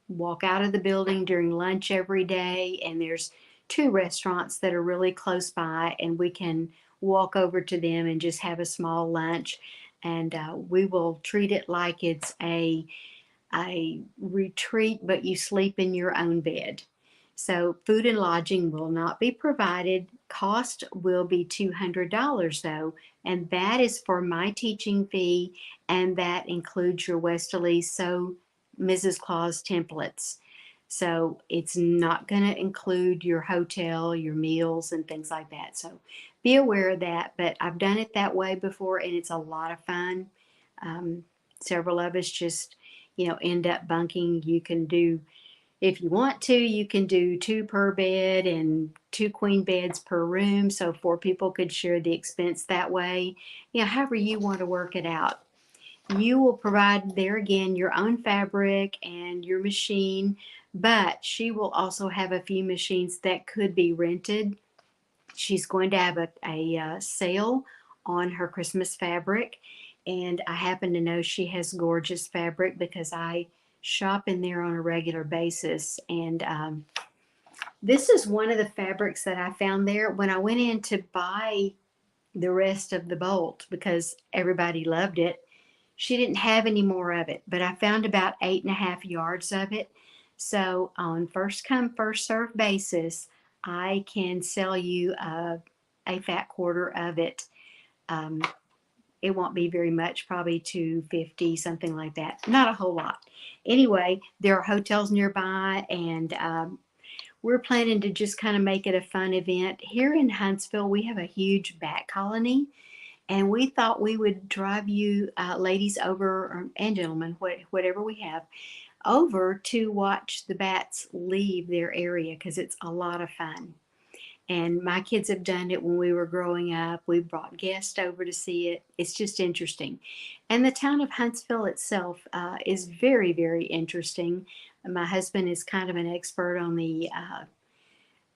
walk out of the building during lunch every day, and there's 2 restaurants that are really close by, and we can walk over to them and just have a small lunch. And we will treat it like it's a retreat, but you sleep in your own bed. So food and lodging will not be provided. Cost will be $200 though, and that is for my teaching fee, and that includes your Westerly Sew Mrs. Claus templates. So it's not going to include your hotel, your meals, and things like that. So be aware of that. But I've done it that way before, and it's a lot of fun. Several of us just end up bunking. You can do, if you want to, you can do 2 per bed and 2 queen beds per room. So 4 people could share the expense that way. However you want to work it out. You will provide there again your own fabric and your machine, but she will also have a few machines that could be rented. She's going to have a sale on her Christmas fabric, and I happen to know she has gorgeous fabric because I shop in there on a regular basis. And this is one of the fabrics that I found there when I went in to buy the rest of the bolt because everybody loved it. She didn't have any more of it, but I found about 8.5 yards of it. So on first come, first serve basis, I can sell you a fat quarter of it. Um, it won't be very much, probably 250, something like that. Not a whole lot. Anyway, there are hotels nearby, and we're planning to just kind of make it a fun event. Here in Huntsville, we have a huge bat colony, and we thought we would drive you ladies over, and gentlemen, whatever we have, over to watch the bats leave their area because it's a lot of fun. And my kids have done it when we were growing up. We brought guests over to see it. It's just interesting. And the town of Huntsville itself is very, very interesting. My husband is kind of an expert on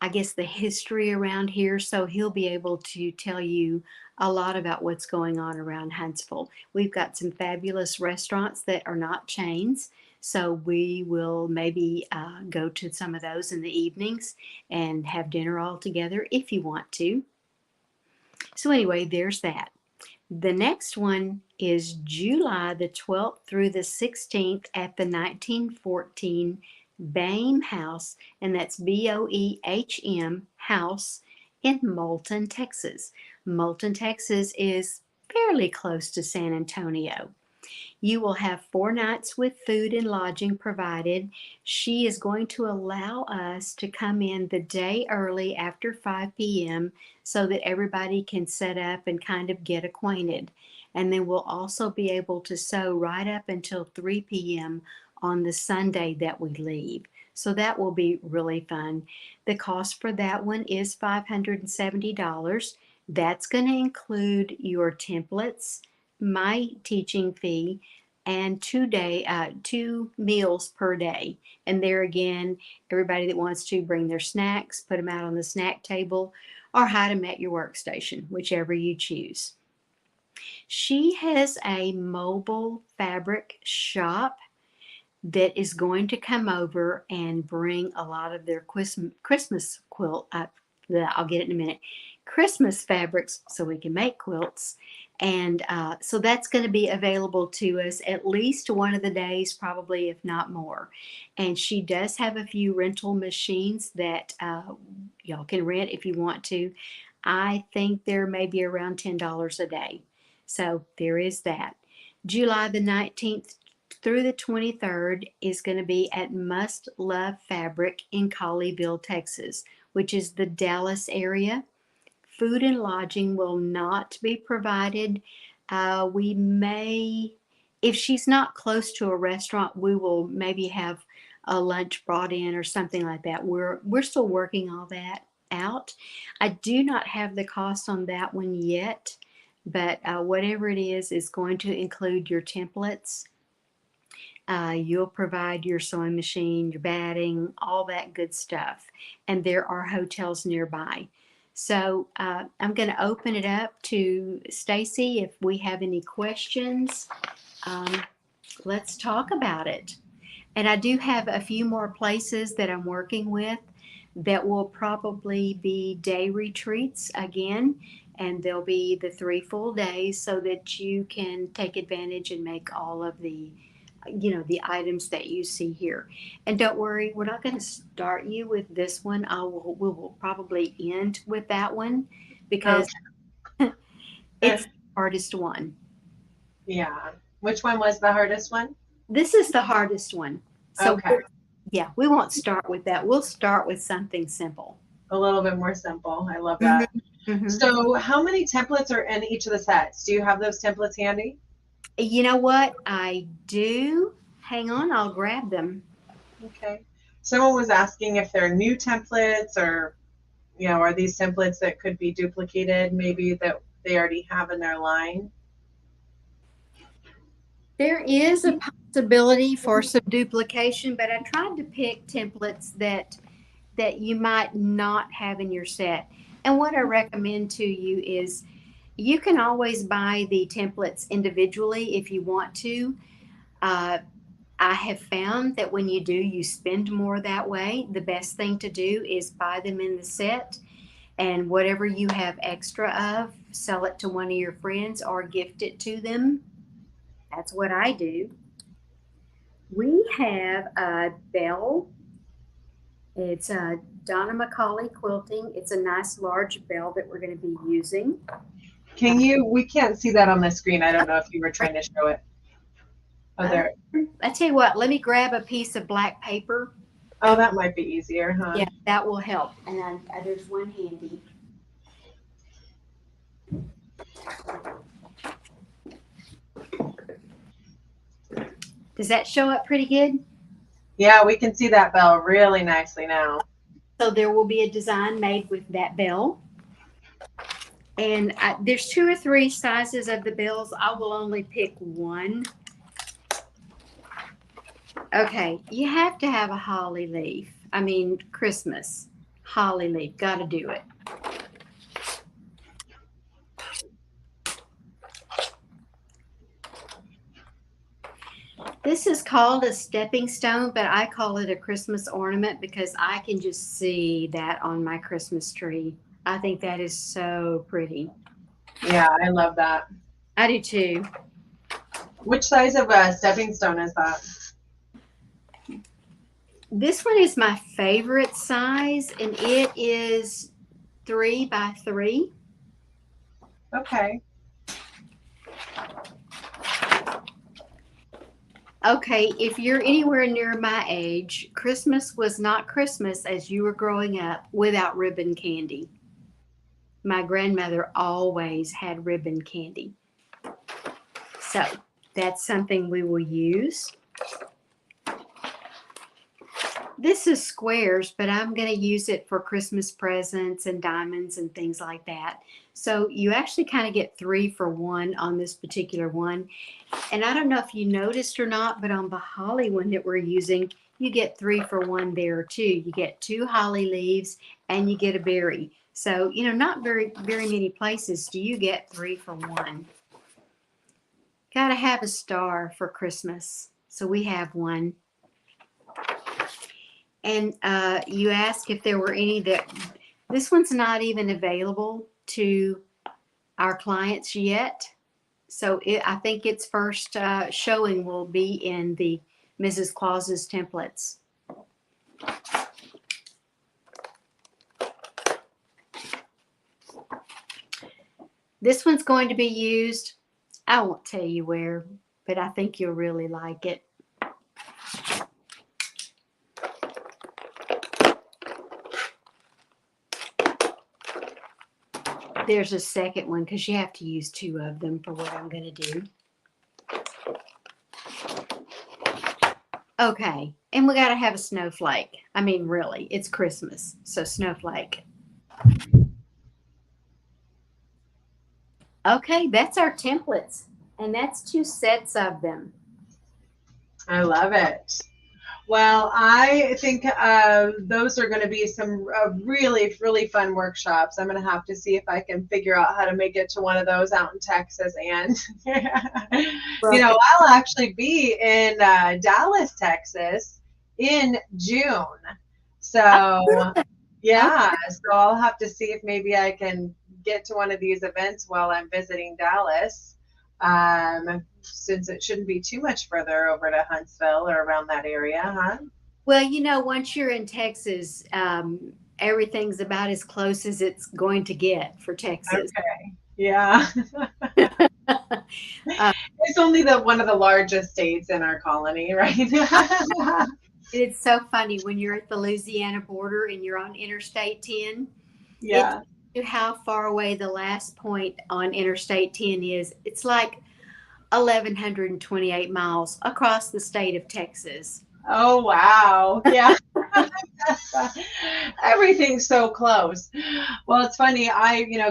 I guess, the history around here. So he'll be able to tell you a lot about what's going on around Huntsville. We've got some fabulous restaurants that are not chains. So we will maybe go to some of those in the evenings and have dinner all together if you want to. So, anyway, there's that. The next one is July the 12th through the 16th at the 1914 Boehm House, and that's Boehm House in Moulton, Texas. Moulton, Texas is fairly close to San Antonio. You will have 4 nights with food and lodging provided. She is going to allow us to come in the day early after 5 p.m. so that everybody can set up and kind of get acquainted. And then we'll also be able to sew right up until 3 p.m. on the Sunday that we leave. So that will be really fun. The cost for that one is $570. That's going to include your templates, my teaching fee, and 2 meals per day. And there again, everybody that wants to bring their snacks, put them out on the snack table, or hide them at your workstation, whichever you choose. She has a mobile fabric shop that is going to come over and bring a lot of their Christmas quilt up. I'll get it in a minute. Christmas fabrics so we can make quilts. And so that's going to be available to us at least one of the days, probably, if not more. And she does have a few rental machines that y'all can rent if you want to. I think they're maybe around $10 a day. So there is that. July the 19th through the 23rd is going to be at Must Love Fabric in Colleyville, Texas, which is the Dallas area. Food and lodging will not be provided. We may, if she's not close to a restaurant, we will maybe have a lunch brought in or something like that. We're still working all that out. I do not have the cost on that one yet, but whatever it is going to include your templates. You'll provide your sewing machine, your batting, all that good stuff. And there are hotels nearby. So I'm going to open it up to Stacy. If we have any questions, let's talk about it. And I do have a few more places that I'm working with that will probably be day retreats again. And they'll be the 3 full days so that you can take advantage and make all of the the items that you see here. And don't worry, we're not going to start you with this one. We will probably end with that one because it's the hardest one. Yeah. Which one was the hardest one? This is the hardest one. So okay. Yeah, we won't start with that. We'll start with something simple. A little bit more simple. I love that. Mm-hmm. So how many templates are in each of the sets? Do you have those templates handy? You know what? I do. Hang on, I'll grab them. Okay. Someone was asking if they're new templates or, are these templates that could be duplicated, maybe that they already have in their line? There is a possibility for some duplication, but I tried to pick templates that you might not have in your set. And what I recommend to you is you can always buy the templates individually if you want to. I have found that when you do, you spend more that way. The best thing to do is buy them in the set, and whatever you have extra of, sell it to one of your friends or gift it to them. That's what I do. We have a bell It's Donna McCauley quilting. It's a nice large bell that we're going to be using. We can't see that on the screen. I don't know if you were trying to show it. Oh, Uh, there. I tell you what, let me grab a piece of black paper. Oh, that might be easier, huh? Yeah, that will help. And there's one handy. Does that show up pretty good? Yeah, we can see that bell really nicely now. So there will be a design made with that bell. And there's 2 or 3 sizes of the bells. I will only pick one. Okay, you have to have a holly leaf. I mean, Christmas. Holly leaf, got to do it. This is called a stepping stone, but I call it a Christmas ornament because I can just see that on my Christmas tree. I think that is so pretty. Yeah, I love that. I do too. Which size of a stepping stone is that? This one is my favorite size, and it is 3 by 3. Okay. Okay, if you're anywhere near my age, Christmas was not Christmas as you were growing up without ribbon candy. My grandmother always had ribbon candy. So that's something we will use. This is squares, but I'm going to use it for Christmas presents and diamonds and things like that. So you actually kind of get 3 for 1 on this particular one. And I don't know if you noticed or not, but on the holly one that we're using, you get 3 for 1 there too. You get 2 holly leaves and you get a berry. So, not very many places do you get 3 for 1. Got to have a star for Christmas. So we have one. And you asked if there were any this one's not even available to our clients yet. So I think its first showing will be in the Mrs. Claus's templates. This one's going to be used, I won't tell you where, but I think you'll really like it. There's a second one because you have to use 2 of them for what I'm going to do. Okay, and we got to have a snowflake. I mean, really, it's Christmas, so snowflake. Okay, that's our templates, and that's 2 sets of them. I love it. Well, I think those are going to be some really, really fun workshops. I'm going to have to see if I can figure out how to make it to one of those out in Texas. And, I'll actually be in Dallas, Texas in June. So, yeah, so I'll have to see if maybe I can get to one of these events while I'm visiting Dallas. Since it shouldn't be too much further over to Huntsville or around that area, huh? Well, once you're in Texas, everything's about as close as it's going to get for Texas. Okay. Yeah. It's only one of the largest states in our colony, right? It's so funny when you're at the Louisiana border and you're on Interstate 10. Yeah. How far away the last point on Interstate 10 is. It's like 1,128 miles across the state of Texas. Oh, wow. Yeah. Everything's so close. Well, it's funny.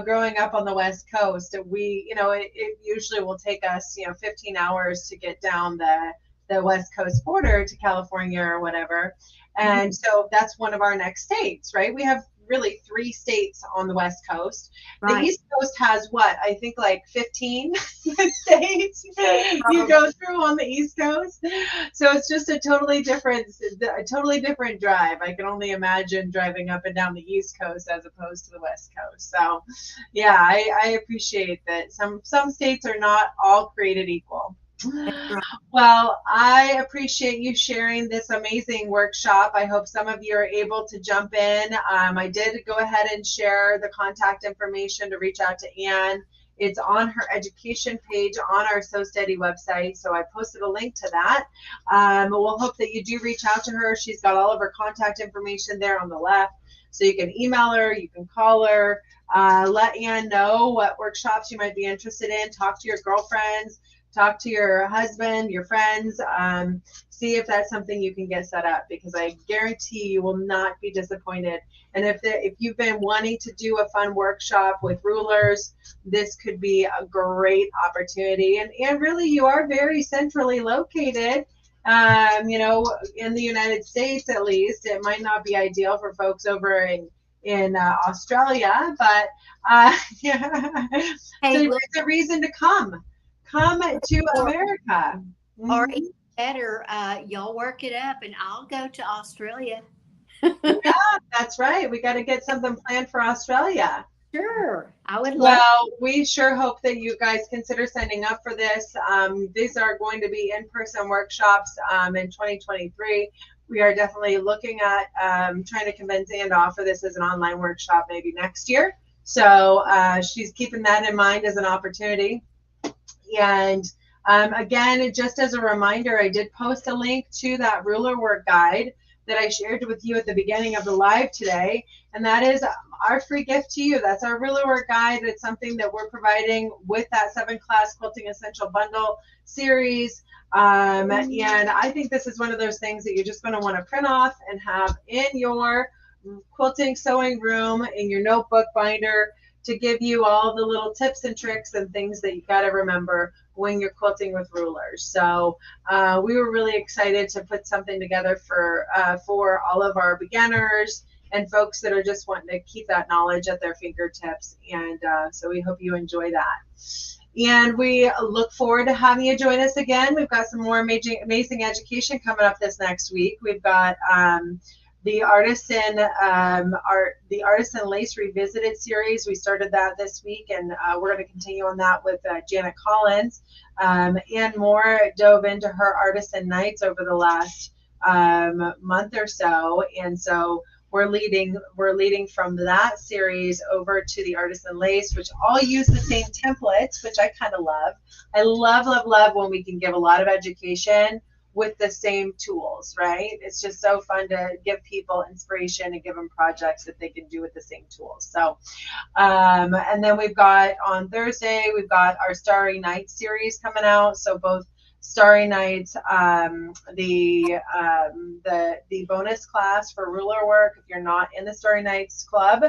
Growing up on the West Coast, we, it usually will take us, 15 hours to get down the West Coast border to California or whatever. And so that's one of our next states, right? We have really 3 states on the West Coast. Right. The East Coast has what? I think like 15 states you go through on the East Coast. So it's just a totally different drive. I can only imagine driving up and down the East Coast as opposed to the West Coast. So yeah, I appreciate that some states are not all created equal. That's right. Well, I appreciate you sharing this amazing workshop. I hope some of you are able to jump in. I did go ahead and share the contact information to reach out to Anne. It's on her education page on our So Steady website, so I posted a link to that. We'll hope that you do reach out to her. She's got all of her contact information there on the left, so you can email her, you can call her, let Anne know what workshops you might be interested in, talk to your girlfriends, talk to your husband, your friends, see if that's something you can get set up, because I guarantee you will not be disappointed. And if you've been wanting to do a fun workshop with rulers, this could be a great opportunity. And really, you are very centrally located. In the United States, at least, it might not be ideal for folks over in Australia, but yeah. So Hey, it's a reason to come to or, America. or Mhm. even better, y'all work it up and I'll go to Australia. Yeah, that's right. We got to get something planned for Australia. Sure. I would love. Well, we sure hope that you guys consider signing up for this. These are going to be in-person workshops in 2023. We are definitely looking at trying to convince Ann to offer this as an online workshop maybe next year. So she's keeping that in mind as an opportunity. And again, just as a reminder, I did post a link to that ruler work guide that I shared with you at the beginning of the live today. And that is our free gift to you. That's our ruler work guide. It's something that we're providing with that 7-class quilting essential bundle series. And I think this is one of those things that you're just going to want to print off and have in your quilting sewing room, in your notebook binder, to give you all the little tips and tricks and things that you got to remember when you're quilting with rulers. So we were really excited to put something together for all of our beginners and folks that are just wanting to keep that knowledge at their fingertips. And so we hope you enjoy that. And we look forward to having you join us again. We've got some more amazing education coming up this next week. We've got the Artisan Lace Revisited series. We started that this week, and we're going to continue on that with Janet Collins. And more dove into her Artisan Nights over the last month or so, and so we're leading from that series over to the Artisan Lace, which all use the same templates, which I kind of love. I love when we can give a lot of education with the same tools, right? It's just so fun to give people inspiration and give them projects that they can do with the same tools. So, and then we've got on Thursday, we've got our Starry Nights series coming out. So both Starry Nights, the bonus class for ruler work. If you're not in the Starry Nights club,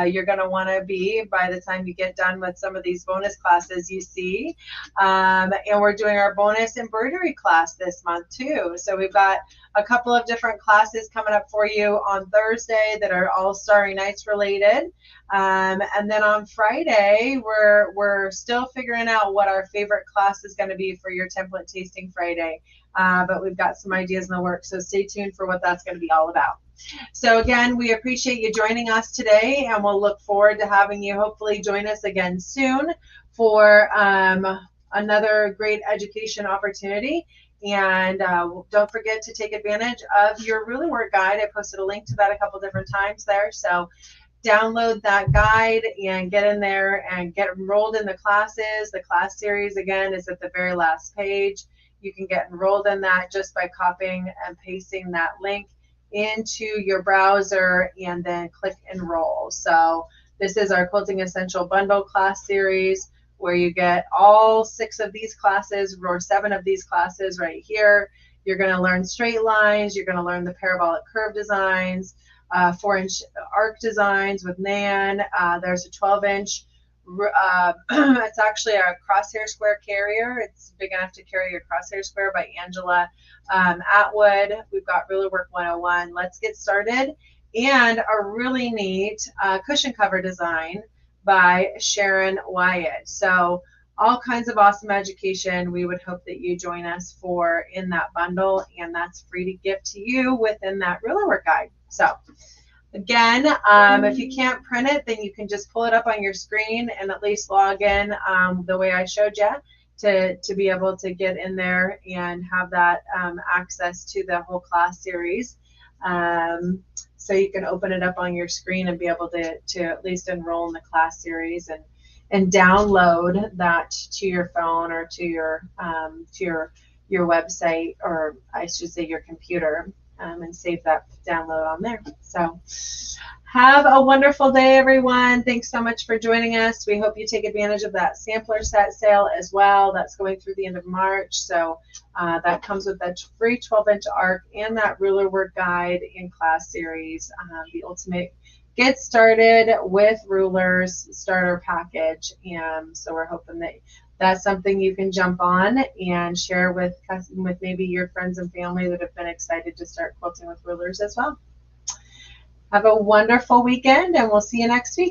you're going to want to be by the time you get done with some of these bonus classes you see. And we're doing our bonus embroidery class this month too. So we've got a couple of different classes coming up for you on Thursday that are all Starry Nights related. And then on Friday, we're still figuring out what our favorite class is going to be for your template tasting Friday. But we've got some ideas in the works, so stay tuned for what that's going to be all about. So again, we appreciate you joining us today, and we'll look forward to having you hopefully join us again soon for another great education opportunity. And don't forget to take advantage of your ruler work guide. I posted a link to that a couple different times there. So download that guide and get in there and get enrolled in the classes. The class series, again, is at the very last page. You can get enrolled in that just by copying and pasting that link into your browser and then click enroll. So this is our Quilting Essential Bundle class series, where you get all 6 of these classes or 7 of these classes right here. You're going to learn straight lines. You're going to learn the parabolic curve designs, 4-inch arc designs with Nan. There's a 12-inch. It's actually a crosshair square carrier. It's big enough to carry your crosshair square by Angela Atwood. We've got Ruler Work 101. Let's get started. And a really neat cushion cover design by Sharon Wyatt. So all kinds of awesome education we would hope that you join us for in that bundle, and that's free to give to you within that ruler work guide. So again, if you can't print it, then you can just pull it up on your screen and at least log in the way I showed you to be able to get in there and have that access to the whole class series. So you can open it up on your screen and be able to at least enroll in the class series and download that to your phone or to your website, or I should say your computer, and save that download on there. So have a wonderful day, everyone. Thanks so much for joining us. We hope you take advantage of that sampler set sale as well. That's going through the end of March. So that comes with that free 12-inch arc and that ruler work guide in class series, the ultimate get started with rulers starter package. And so we're hoping that that's something you can jump on and share with maybe your friends and family that have been excited to start quilting with rulers as well. Have a wonderful weekend, and we'll see you next week.